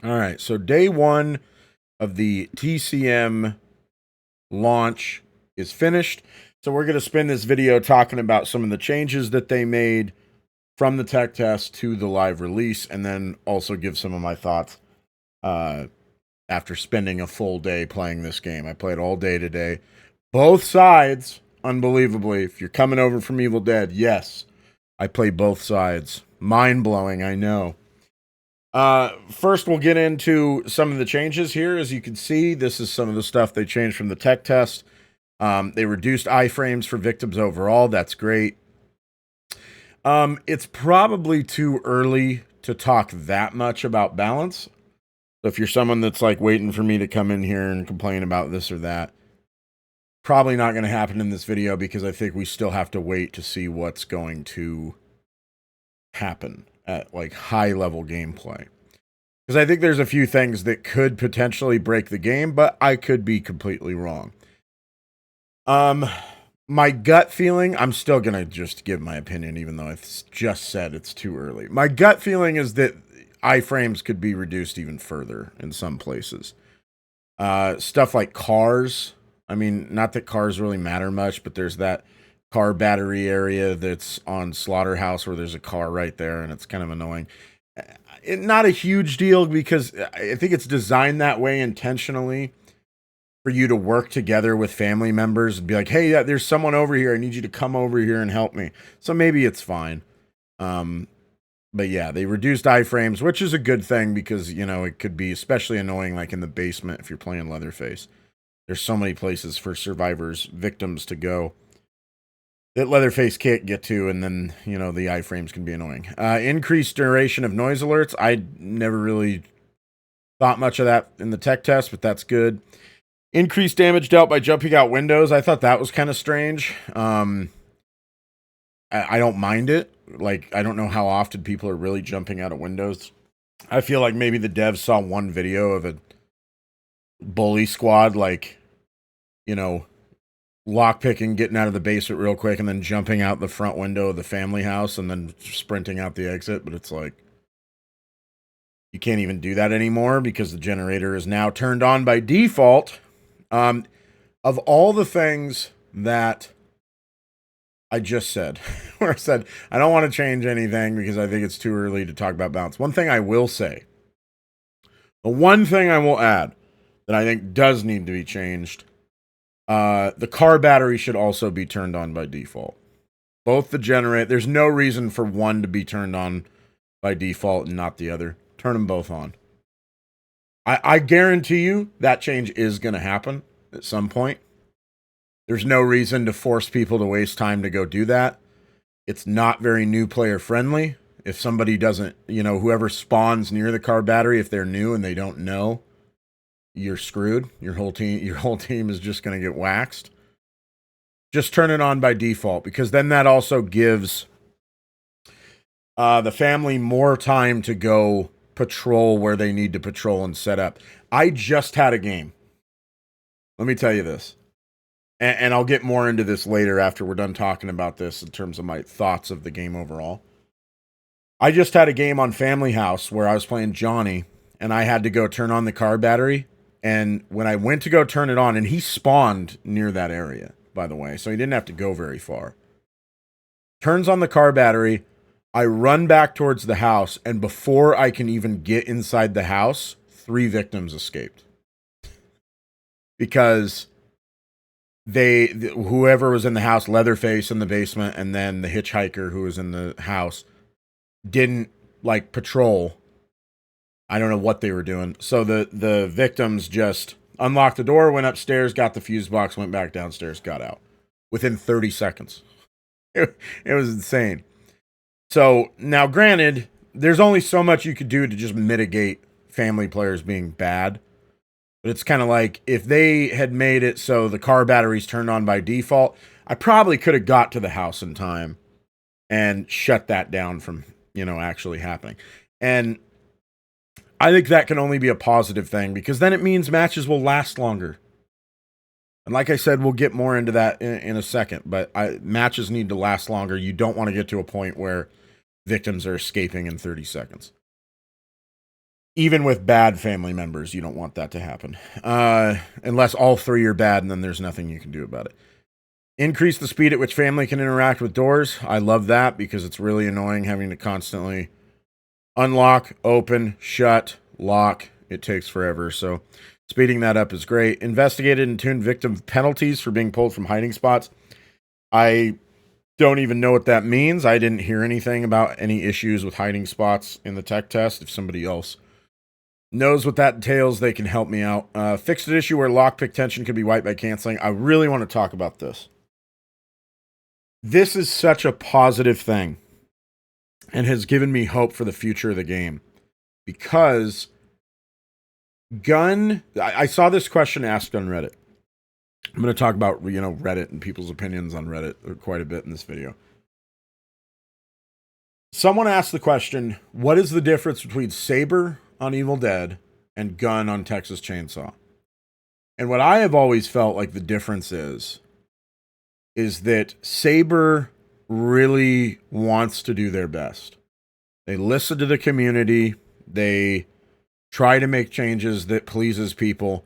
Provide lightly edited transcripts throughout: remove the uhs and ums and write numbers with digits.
All right, so day one of the TCM launch is finished. So we're going to spend this video talking about some of the changes that they made from the tech test to the live release, and then also give some of my thoughts uh, after spending a full day playing this game. I played all day today. Both sides, unbelievably. If you're coming over from Evil Dead, yes, I play both sides. Mind-blowing, I know. First, we'll get into some of the changes here. As you can see, this is some of the stuff they changed from the tech test. They reduced iframes for victims overall. That's great. It's probably too early to talk that much about balance. So if you're someone that's like waiting for me to come in here and complain about this or that, probably not going to happen in this video because I think we still have to wait to see what's going to happen at like high level gameplay. Because I think there's a few things that could potentially break the game, but I could be completely wrong. My gut feeling, I'm still going to just give my opinion, even though I've just said it's too early. My gut feeling is that iframes could be reduced even further in some places. Stuff like cars. I mean, not that cars really matter much, but there's that car battery area that's on Slaughterhouse where there's a car right there, and it's kind of annoying. Not a huge deal because I think it's designed that way intentionally for you to work together with family members and be like, hey, there's someone over here. I need you to come over here and help me. So maybe it's fine. But yeah, they reduced iframes, which is a good thing because, you know, it could be especially annoying like in the basement if you're playing Leatherface. There's so many places for survivors, victims to go that Leatherface can't get to, and then, you know, the iframes can be annoying. Increased duration of noise alerts. I never really thought much of that in the tech test, but that's good. Increased damage dealt by jumping out windows. I thought that was kind of strange. I don't mind it. Like, I don't know how often people are really jumping out of windows. I feel like maybe the devs saw one video of a bully squad, like, you know, lockpicking, getting out of the basement real quick, and then jumping out the front window of the family house and then sprinting out the exit. But it's like, you can't even do that anymore because the generator is now turned on by default. Of all the things that I just said, where I said, I don't want to change anything because I think it's too early to talk about balance. One thing I will say, the one thing I will add that I think does need to be changed, the car battery should also be turned on by default. Both the generator, there's no reason for one to be turned on by default and not the other. Turn them both on. I guarantee you that change is going to happen at some point. There's no reason to force people to waste time to go do that. It's not very new player friendly. If somebody doesn't, you know, whoever spawns near the car battery, if they're new and they don't know, you're screwed. Your whole team is just going to get waxed. Just turn it on by default, because then that also gives the family more time to go patrol where they need to patrol and set up. I just had a game. Let me tell you this. And I'll get more into this later after we're done talking about this in terms of my thoughts of the game overall. I just had a game on Family House where I was playing Johnny, and I had to go turn on the car battery. And when I went to go turn it on, and he spawned near that area, by the way, so he didn't have to go very far. Turns on the car battery. I run back towards the house, and before I can even get inside the house, 3 victims escaped. Because whoever was in the house, Leatherface in the basement, and then the hitchhiker who was in the house, didn't like patrol. I don't know what they were doing. So the victims just unlocked the door, went upstairs, got the fuse box, went back downstairs, got out within 30 seconds. It was insane. So now, granted, there's only so much you could do to just mitigate family players being bad. But it's kind of like if they had made it so the car batteries turned on by default, I probably could have got to the house in time and shut that down from, you know, actually happening. And I think that can only be a positive thing, because then it means matches will last longer. And like I said, we'll get more into that in a second, but matches need to last longer. You don't want to get to a point where victims are escaping in 30 seconds. Even with bad family members, you don't want that to happen. Unless all three are bad, and then there's nothing you can do about it. Increase the speed at which family can interact with doors. I love that because it's really annoying having to constantly unlock, open, shut, lock. It takes forever. So speeding that up is great. Investigated and tuned victim penalties for being pulled from hiding spots. I don't even know what that means. I didn't hear anything about any issues with hiding spots in the tech test. If somebody else knows what that entails, they can help me out. Fixed an issue where lockpick tension could be wiped by canceling. I really want to talk about this. This is such a positive thing and has given me hope for the future of the game because I saw this question asked on Reddit. I'm going to talk about, Reddit and people's opinions on Reddit quite a bit in this video. Someone asked the question, what is the difference between Saber on Evil Dead and Gun on Texas Chainsaw? And what I have always felt like the difference is that Saber really wants to do their best. They listen to the community. They try to make changes that pleases people.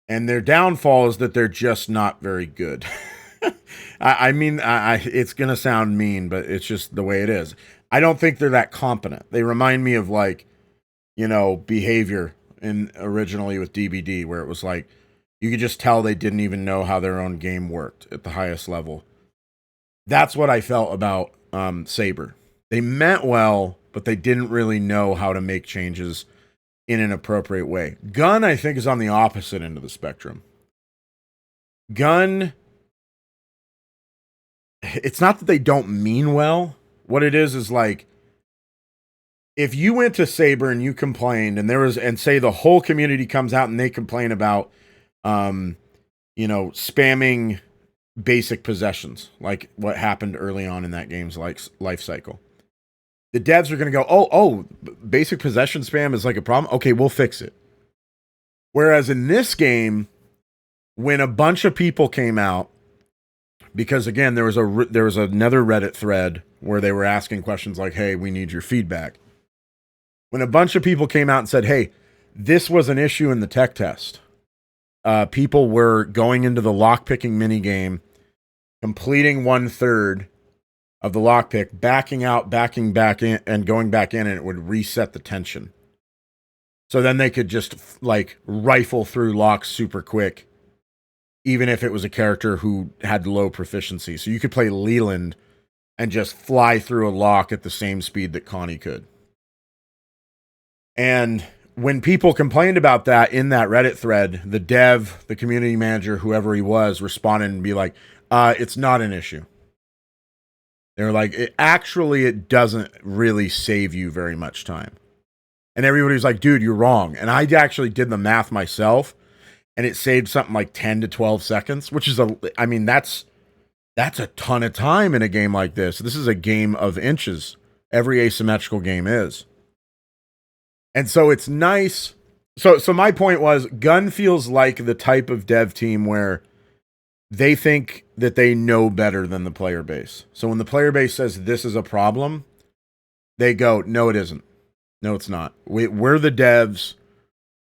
And their downfall is that they're just not very good. I mean, it's going to sound mean, but it's just the way it is. I don't think they're that competent. They remind me of Behavior originally with DBD, where it was like, you could just tell they didn't even know how their own game worked at the highest level. That's what I felt about Saber. They meant well, but they didn't really know how to make changes in an appropriate way. Gun, I think, is on the opposite end of the spectrum. Gun, it's not that they don't mean well. What it is like, if you went to Saber and you complained, and say the whole community comes out and they complain about, spamming basic possessions, like what happened early on in that game's life cycle. The devs are going to go, oh, basic possession spam is like a problem. Okay, we'll fix it. Whereas in this game, when a bunch of people came out, because again, there was another Reddit thread where they were asking questions like, hey, we need your feedback. When a bunch of people came out and said, hey, this was an issue in the tech test. People were going into the lockpicking minigame, completing 1/3 of the lockpick, backing out, backing back in, and going back in, and it would reset the tension. So then they could just rifle through locks super quick, even if it was a character who had low proficiency. So you could play Leland and just fly through a lock at the same speed that Connie could. And when people complained about that in that Reddit thread, the dev, the community manager, whoever he was, responded and be like, it's not an issue. They were like, it doesn't really save you very much time. And everybody's like, dude, you're wrong. And I actually did the math myself, and it saved something like 10 to 12 seconds, which is that's a ton of time in a game like this. This is a game of inches. Every asymmetrical game is. And so it's nice. So my point was, Gun feels like the type of dev team where they think that they know better than the player base. So when the player base says this is a problem, they go, no, it isn't. No, it's not. We're the devs.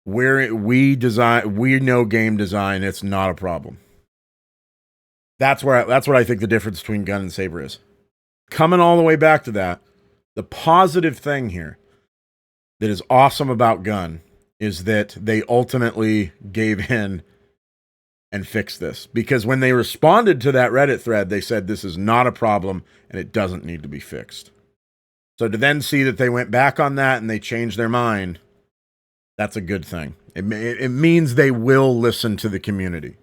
We know game design. It's not a problem. That's what I think the difference between Gun and Saber is. Coming all the way back to that, the positive thing here that is awesome about Gun is that they ultimately gave in and fixed this. Because when they responded to that Reddit thread, they said this is not a problem and it doesn't need to be fixed. So to then see that they went back on that and they changed their mind, that's a good thing. It means they will listen to the community.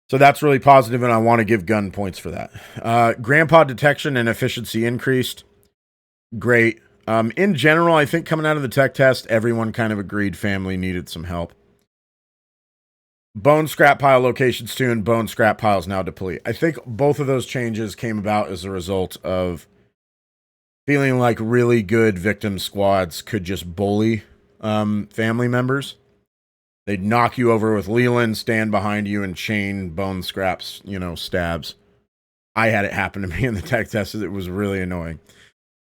So that's really positive, and I want to give Gun points for that. Grandpa detection and efficiency increased. Great. In general, I think coming out of the tech test, everyone kind of agreed family needed some help. Bone scrap pile locations tuned, bone scrap piles now deplete. I think both of those changes came about as a result of feeling like really good victim squads could just bully family members. They'd knock you over with Leland, stand behind you, and chain bone scraps, stabs. I had it happen to me in the tech test. It was really annoying.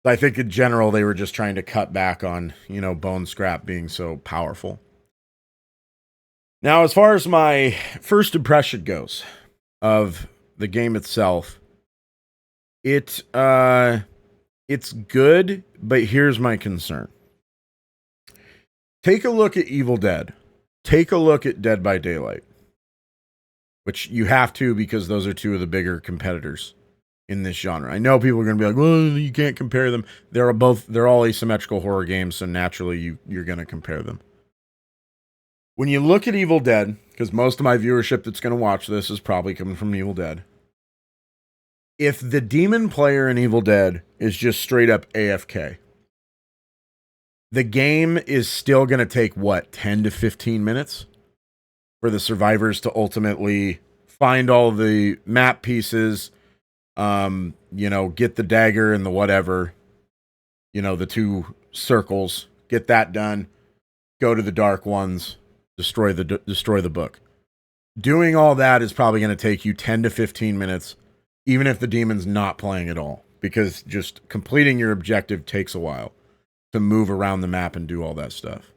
I think in general, they were just trying to cut back on, bone scrap being so powerful. Now, as far as my first impression goes of the game itself, it's good, but here's my concern. Take a look at Evil Dead. Take a look at Dead by Daylight, which you have to because those are two of the bigger competitors in this genre. I know people are going to be like, well, you can't compare them. They're all asymmetrical horror games, so naturally you're going to compare them. When you look at Evil Dead, because most of my viewership that's going to watch this is probably coming from Evil Dead, if the demon player in Evil Dead is just straight up AFK, the game is still going to take, 10 to 15 minutes for the survivors to ultimately find all the map pieces, get the dagger and the whatever, the two circles, get that done, go to the dark ones, destroy the book. Doing all that is probably going to take you 10 to 15 minutes, even if the demon's not playing at all, because just completing your objective takes a while to move around the map and do all that stuff.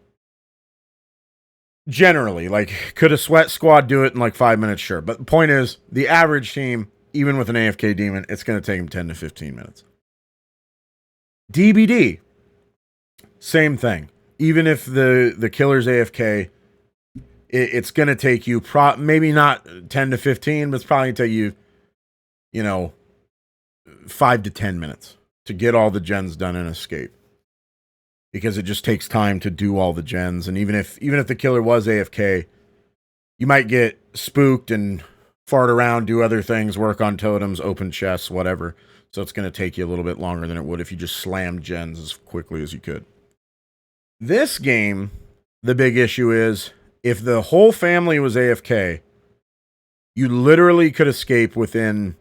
Generally, could a sweat squad do it in 5 minutes? Sure. But the point is, the average team, even with an AFK demon, it's going to take them 10 to 15 minutes. DBD, same thing. Even if the killer's AFK, it's going to take you maybe not 10 to 15, but it's probably going to take you, 5 to 10 minutes to get all the gens done and escape. Because it just takes time to do all the gens. And even if the killer was AFK, you might get spooked and fart around, do other things, work on totems, open chests, whatever. So it's going to take you a little bit longer than it would if you just slammed gens as quickly as you could. This game, the big issue is, if the whole family was AFK, you literally could escape within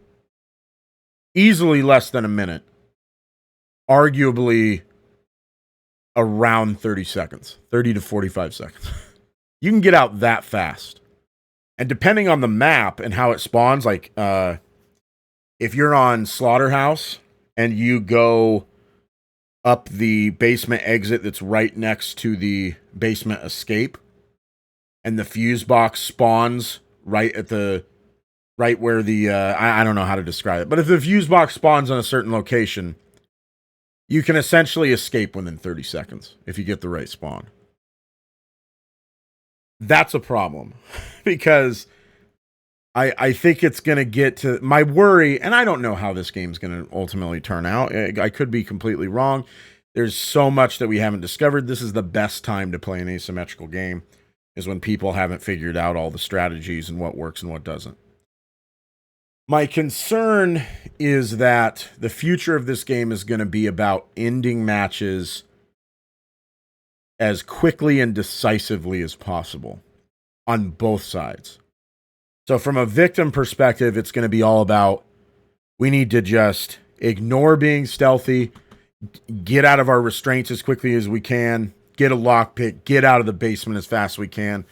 easily less than a minute. Arguably around 30 seconds, 30 to 45 seconds. You can get out that fast. And depending on the map and how it spawns, if you're on Slaughterhouse and you go up the basement exit that's right next to the basement escape, and the fuse box spawns right where the, I don't know how to describe it, but if the fuse box spawns on a certain location, you can essentially escape within 30 seconds if you get the right spawn. That's a problem because I think it's going to get to my worry, and I don't know how this game's going to ultimately turn out. I could be completely wrong. There's so much that we haven't discovered. This is the best time to play an asymmetrical game, is when people haven't figured out all the strategies and what works and what doesn't. My concern is that the future of this game is going to be about ending matches as quickly and decisively as possible on both sides. So from a victim perspective, it's going to be all about, we need to just ignore being stealthy, get out of our restraints as quickly as we can, get a lockpick, get out of the basement as fast as we can,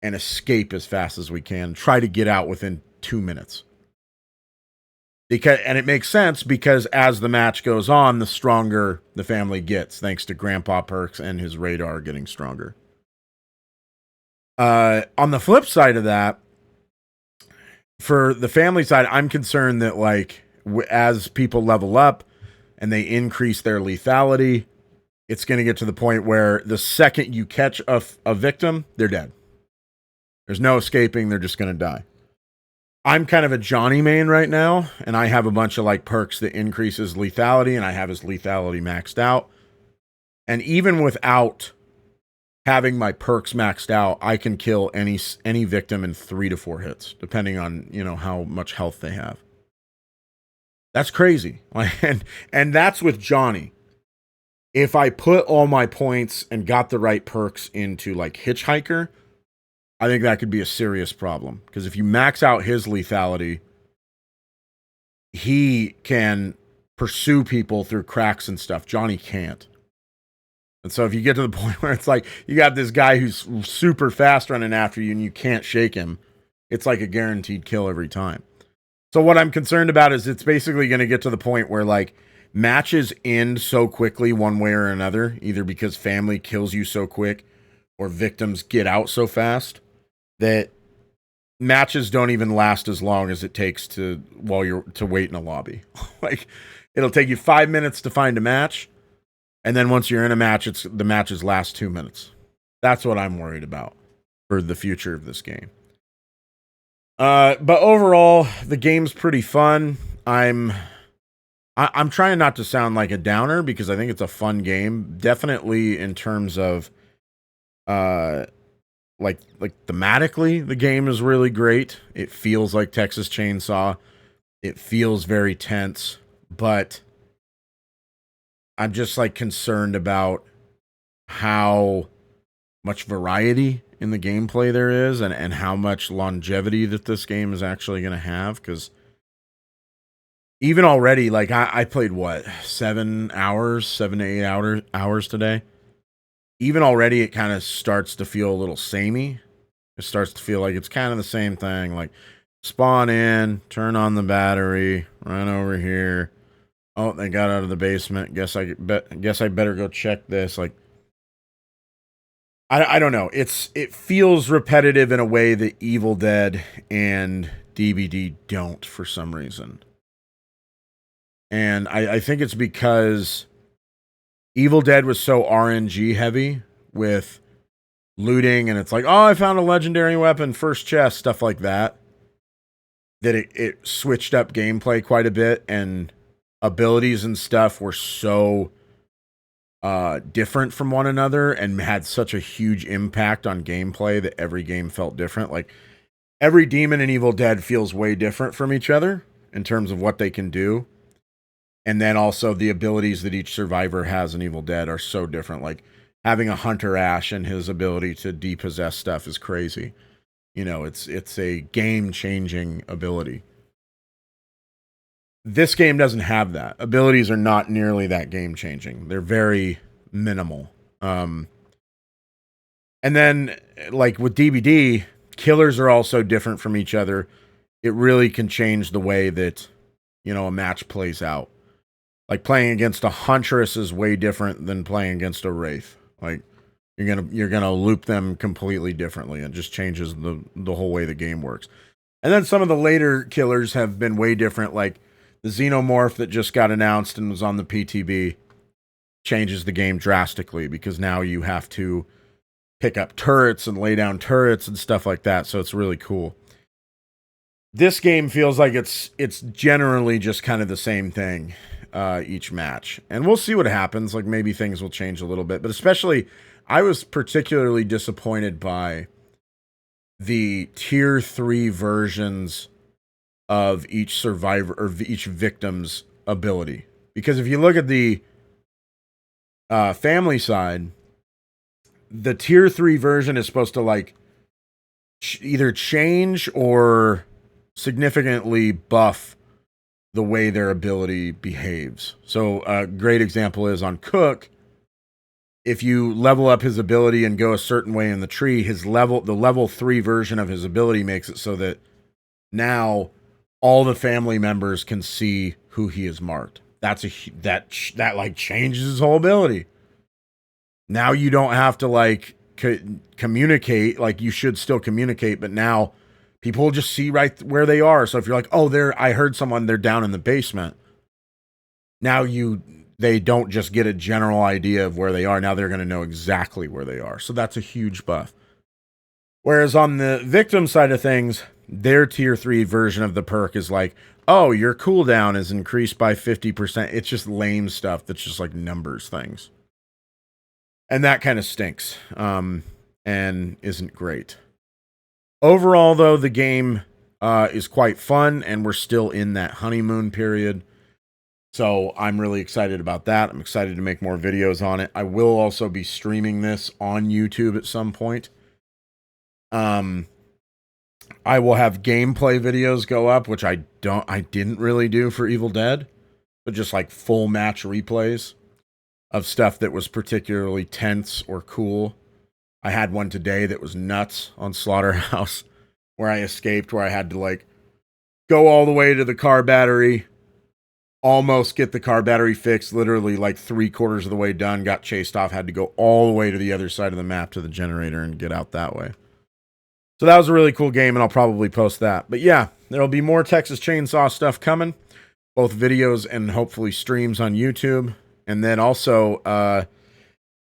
and escape as fast as we can. Try to get out within 2 minutes. And it makes sense because as the match goes on, the stronger the family gets, thanks to Grandpa Perks and his radar getting stronger. On the flip side of that, for the family side, I'm concerned that as people level up and they increase their lethality, it's going to get to the point where the second you catch a victim, they're dead. There's no escaping. They're just going to die. I'm kind of a Johnny main right now, and I have a bunch of perks that increases lethality, and I have his lethality maxed out. And even without having my perks maxed out, I can kill any victim in 3 to 4 hits, depending on how much health they have. That's crazy. And that's with Johnny. If I put all my points and got the right perks into Hitchhiker, I think that could be a serious problem. Because if you max out his lethality, he can pursue people through cracks and stuff. Johnny can't. And so if you get to the point where it's you got this guy who's super fast running after you and you can't shake him, it's a guaranteed kill every time. So what I'm concerned about is it's basically going to get to the point where matches end so quickly one way or another, either because family kills you so quick or victims get out so fast that matches don't even last as long as it takes to wait in a lobby. Like it'll take you 5 minutes to find a match, and then once you're in a match, the matches last 2 minutes. That's what I'm worried about for the future of this game. But overall, the game's pretty fun. I'm trying not to sound like a downer because I think it's a fun game. Definitely in terms of like thematically, the game is really great. It feels like Texas Chain Saw. It feels very tense, but I'm just like concerned about how much variety in the gameplay there is and how much longevity that this game is actually going to have, because even already, like I played what, 7 to 8 hours today. Even already, it kind of starts to feel a little samey. It starts to feel like it's kind of the same thing. Like spawn in, turn on the battery, run over here. Oh, they got out of the basement. Guess I better go check this. Like I don't know. It feels repetitive in a way that Evil Dead and DBD don't for some reason. And I think it's because Evil Dead was so RNG heavy with looting, and it's like, oh, I found a legendary weapon, first chest, stuff like that. That it switched up gameplay quite a bit, and abilities and stuff were so different from one another and had such a huge impact on gameplay that every game felt different. Like every demon in Evil Dead feels way different from each other in terms of what they can do. And then also the abilities that each survivor has in Evil Dead are so different. Like having a Hunter Ash and his ability to depossess stuff is crazy. You know, it's a game-changing ability. This game doesn't have that. Abilities are not nearly that game-changing. They're very minimal. And then, like with DBD, killers are also different from each other. It really can change the way that, you know, a match plays out. Like playing against a Huntress is way different than playing against a Wraith. Like you're gonna loop them completely differently. It just changes the whole way the game works. And then some of the later killers have been way different. Like the Xenomorph that just got announced and was on the PTB changes the game drastically because now you have to pick up turrets and lay down turrets and stuff like that. So it's really cool. This game feels like it's generally just kind of the same thing each match. And we'll see what happens. Like maybe things will change a little bit. But especially, I was particularly disappointed by the tier 3 versions of each survivor or each victim's ability. Because if you look at the family side, the tier 3 version is supposed to like either change or significantly buff the way their ability behaves. So a great example is on Cook. If you level up his ability and go a certain way in the tree, the level 3 version of his ability makes it so that now all the family members can see who he is marked. That like changes his whole ability. Now you don't have to like communicate. Like you should still communicate, but now people will just see right where they are. So if you're like, oh, I heard someone, they're down in the basement. Now they don't just get a general idea of where they are. Now they're going to know exactly where they are. So that's a huge buff. Whereas on the victim side of things, their tier 3 version of the perk is like, oh, your cooldown is increased by 50%. It's just lame stuff that's just like numbers things. And that kind of stinks and isn't great. Overall, though, the game is quite fun, and we're still in that honeymoon period. So I'm really excited about that. I'm excited to make more videos on it. I will also be streaming this on YouTube at some point. I will have gameplay videos go up, which I didn't really do for Evil Dead, but just like full match replays of stuff that was particularly tense or cool. I had one today that was nuts on Slaughterhouse where I escaped, where I had to like go all the way to the car battery, almost get the car battery fixed, literally like 3/4 of the way done, got chased off, had to go all the way to the other side of the map to the generator and get out that way. So that was a really cool game, and I'll probably post that. But yeah, there'll be more Texas Chainsaw stuff coming, both videos and hopefully streams on YouTube. And then also,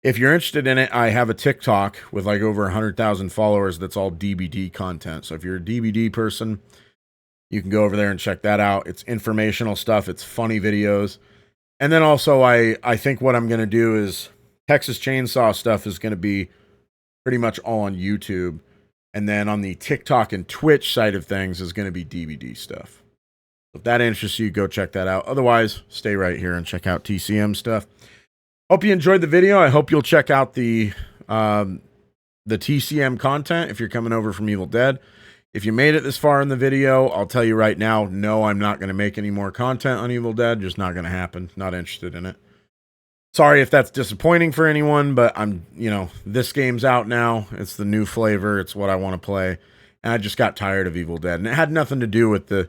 if you're interested in it, I have a TikTok with like over 100,000 followers that's all DBD content. So if you're a DBD person, you can go over there and check that out. It's informational stuff. It's funny videos. And then also, I think what I'm going to do is Texas Chainsaw stuff is going to be pretty much all on YouTube. And then on the TikTok and Twitch side of things is going to be DVD stuff. If that interests you, go check that out. Otherwise, stay right here and check out TCM stuff. Hope you enjoyed the video. I hope you'll check out the TCM content if you're coming over from Evil Dead. If you made it this far in the video, I'll tell you right now, no, I'm not going to make any more content on Evil Dead. Just not going to happen. Not interested in it. Sorry if that's disappointing for anyone, but this game's out now. It's the new flavor. It's what I want to play. And I just got tired of Evil Dead. And it had nothing to do with the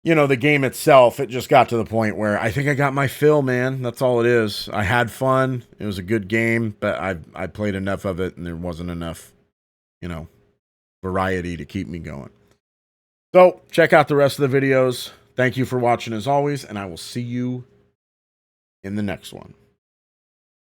game itself. It just got to the point where I think I got my fill, man. That's all it is. I had fun. It was a good game, but I played enough of it and there wasn't enough, variety to keep me going. So check out the rest of the videos. Thank you for watching as always, and I will see you in the next one.